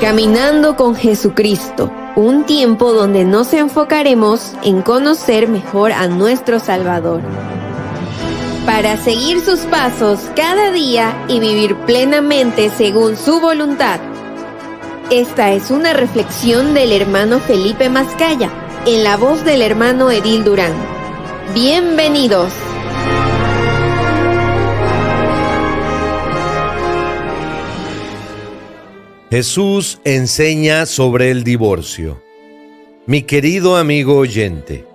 Caminando con Jesucristo, un tiempo donde nos enfocaremos en conocer mejor a nuestro Salvador, para seguir sus pasos cada día y vivir plenamente según su voluntad. Esta es una reflexión del hermano Felipe Mascaya, en la voz del hermano Edil Durán. Bienvenidos. Jesús enseña sobre el divorcio. Mi querido amigo oyente,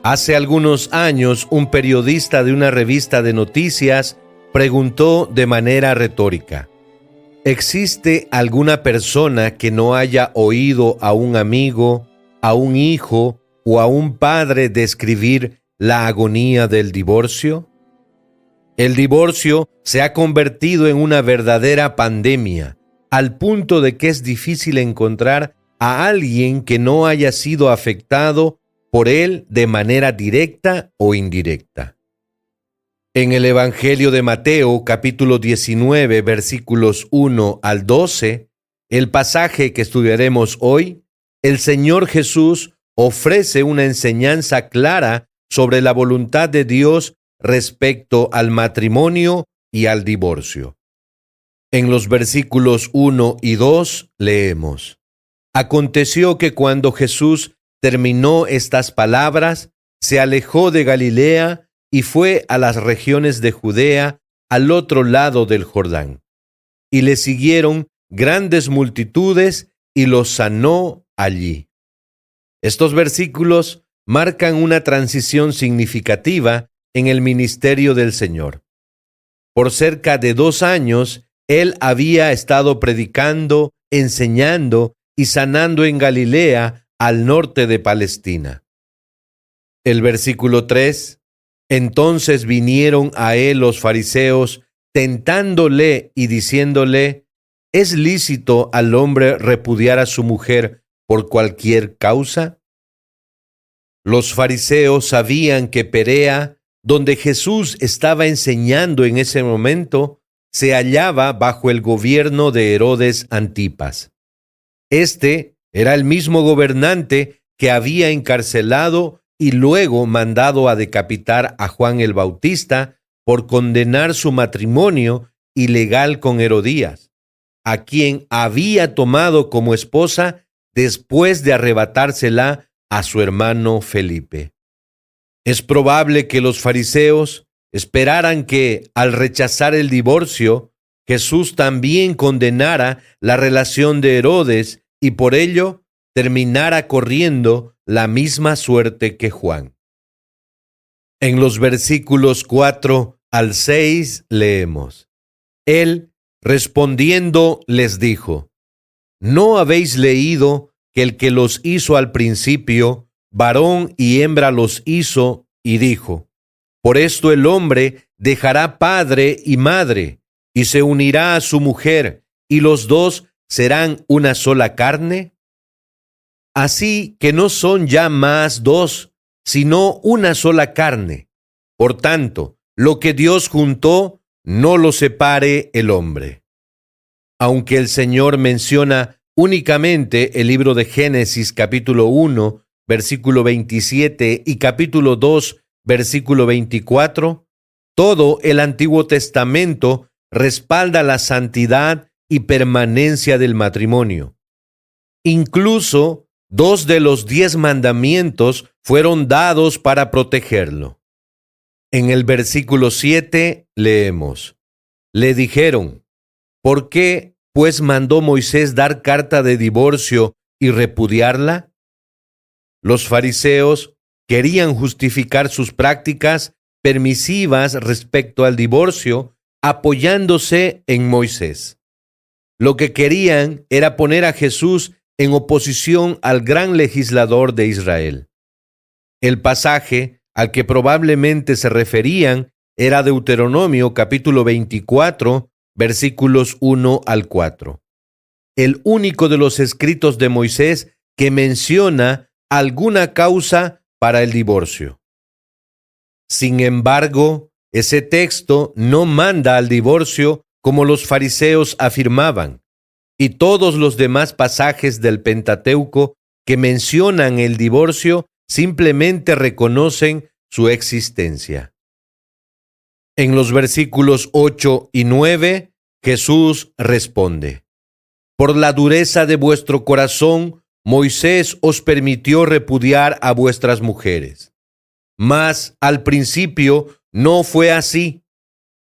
hace algunos años un periodista de una revista de noticias preguntó de manera retórica: ¿existe alguna persona que no haya oído a un amigo, a un hijo o a un padre describir la agonía del divorcio? El divorcio se ha convertido en una verdadera pandemia, al punto de que es difícil encontrar a alguien que no haya sido afectado por él de manera directa o indirecta. En el Evangelio de Mateo, capítulo 19, versículos 1 al 12, el pasaje que estudiaremos hoy, el Señor Jesús ofrece una enseñanza clara sobre la voluntad de Dios respecto al matrimonio y al divorcio. En los versículos 1 y 2 leemos: Aconteció que cuando Jesús terminó estas palabras, se alejó de Galilea y fue a las regiones de Judea, al otro lado del Jordán. Y le siguieron grandes multitudes y los sanó allí. Estos versículos marcan una transición significativa en el ministerio del Señor. Por cerca de 2 años, Él había estado predicando, enseñando y sanando en Galilea, al norte de Palestina. El versículo 3: Entonces vinieron a él los fariseos, tentándole y diciéndole: ¿es lícito al hombre repudiar a su mujer por cualquier causa? Los fariseos sabían que Perea, donde Jesús estaba enseñando en ese momento, se hallaba bajo el gobierno de Herodes Antipas. Este era el mismo gobernante que había encarcelado y luego mandado a decapitar a Juan el Bautista por condenar su matrimonio ilegal con Herodías, a quien había tomado como esposa después de arrebatársela a su hermano Felipe. Es probable que los fariseos esperaran que, al rechazar el divorcio, Jesús también condenara la relación de Herodes y por ello terminara corriendo la misma suerte que Juan. En los versículos 4 al 6 leemos: Él, respondiendo, les dijo: ¿no habéis leído que el que los hizo al principio, varón y hembra los hizo, y dijo: por esto el hombre dejará padre y madre, y se unirá a su mujer, y los dos serán una sola carne? Así que no son ya más dos, sino una sola carne. Por tanto, lo que Dios juntó, no lo separe el hombre. Aunque el Señor menciona únicamente el libro de Génesis capítulo 1, versículo 27 y capítulo 2, versículo 24, todo el Antiguo Testamento respalda la santidad y permanencia del matrimonio. Incluso 2 de los 10 mandamientos fueron dados para protegerlo. En el versículo 7 leemos: le dijeron: ¿por qué, pues, mandó Moisés dar carta de divorcio y repudiarla? Los fariseos querían justificar sus prácticas permisivas respecto al divorcio apoyándose en Moisés. Lo que querían era poner a Jesús en oposición al gran legislador de Israel. El pasaje al que probablemente se referían era Deuteronomio capítulo 24, versículos 1 al 4. El único de los escritos de Moisés que menciona alguna causa para el divorcio. Sin embargo, ese texto no manda al divorcio como los fariseos afirmaban. y todos los demás pasajes del Pentateuco que mencionan el divorcio simplemente reconocen su existencia. En los versículos 8 y 9, Jesús responde: Por la dureza de vuestro corazón, Moisés os permitió repudiar a vuestras mujeres. Mas al principio no fue así.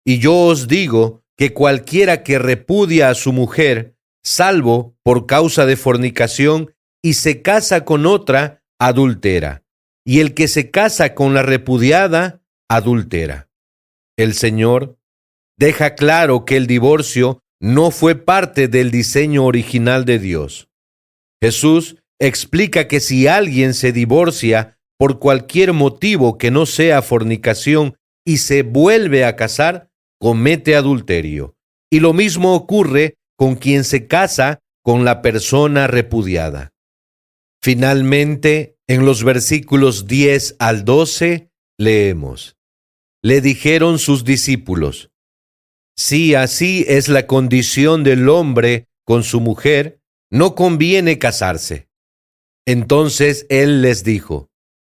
Y yo os digo que cualquiera que repudia a su mujer, salvo por causa de fornicación, y se casa con otra, adultera. Y el que se casa con la repudiada, adultera. El Señor deja claro que el divorcio no fue parte del diseño original de Dios. Jesús explica que si alguien se divorcia por cualquier motivo que no sea fornicación y se vuelve a casar, comete adulterio. Y lo mismo ocurre con quien se casa con la persona repudiada. Finalmente, en los versículos 10 al 12, leemos: Le dijeron sus discípulos: Si así es la condición del hombre con su mujer, no conviene casarse. Entonces él les dijo: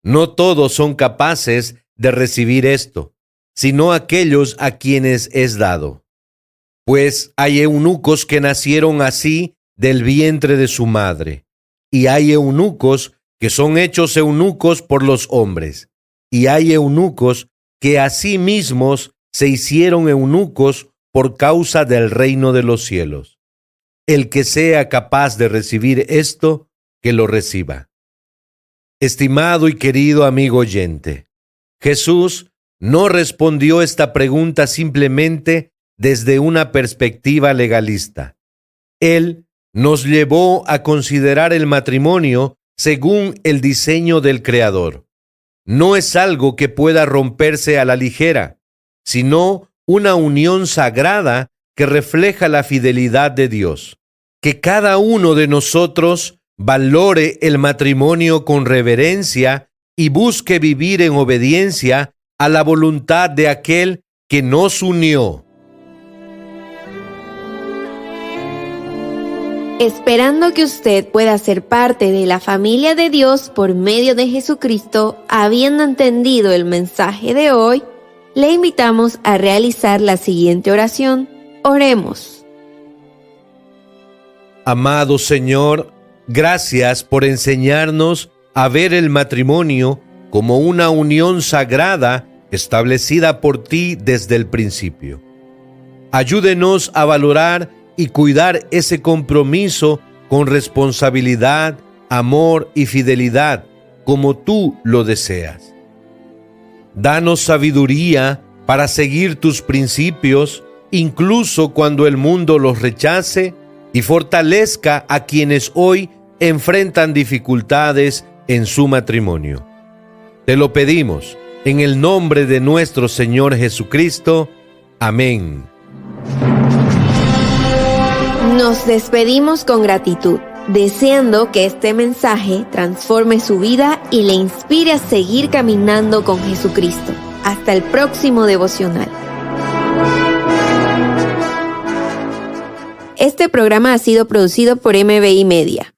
No todos son capaces de recibir esto, sino aquellos a quienes es dado. Pues hay eunucos que nacieron así del vientre de su madre, y hay eunucos que son hechos eunucos por los hombres, y hay eunucos que a sí mismos se hicieron eunucos por causa del reino de los cielos. El que sea capaz de recibir esto, que lo reciba. Estimado y querido amigo oyente, Jesús no respondió esta pregunta simplemente desde una perspectiva legalista. Él nos llevó a considerar el matrimonio según el diseño del Creador. No es algo que pueda romperse a la ligera, sino una unión sagrada que refleja la fidelidad de Dios. Que cada uno de nosotros valore el matrimonio con reverencia y busque vivir en obediencia a la voluntad de aquel que nos unió. Esperando que usted pueda ser parte de la familia de Dios por medio de Jesucristo, habiendo entendido el mensaje de hoy, le invitamos a realizar la siguiente oración. Oremos. Amado Señor, gracias por enseñarnos a ver el matrimonio como una unión sagrada establecida por ti desde el principio. Ayúdenos a valorar y cuidar ese compromiso con responsabilidad, amor y fidelidad, como tú lo deseas. Danos sabiduría para seguir tus principios, incluso cuando el mundo los rechace, y fortalezca a quienes hoy enfrentan dificultades en su matrimonio. Te lo pedimos en el nombre de nuestro Señor Jesucristo. Amén. Nos despedimos con gratitud, deseando que este mensaje transforme su vida y le inspire a seguir caminando con Jesucristo. Hasta el próximo devocional. Este programa ha sido producido por MBI Media.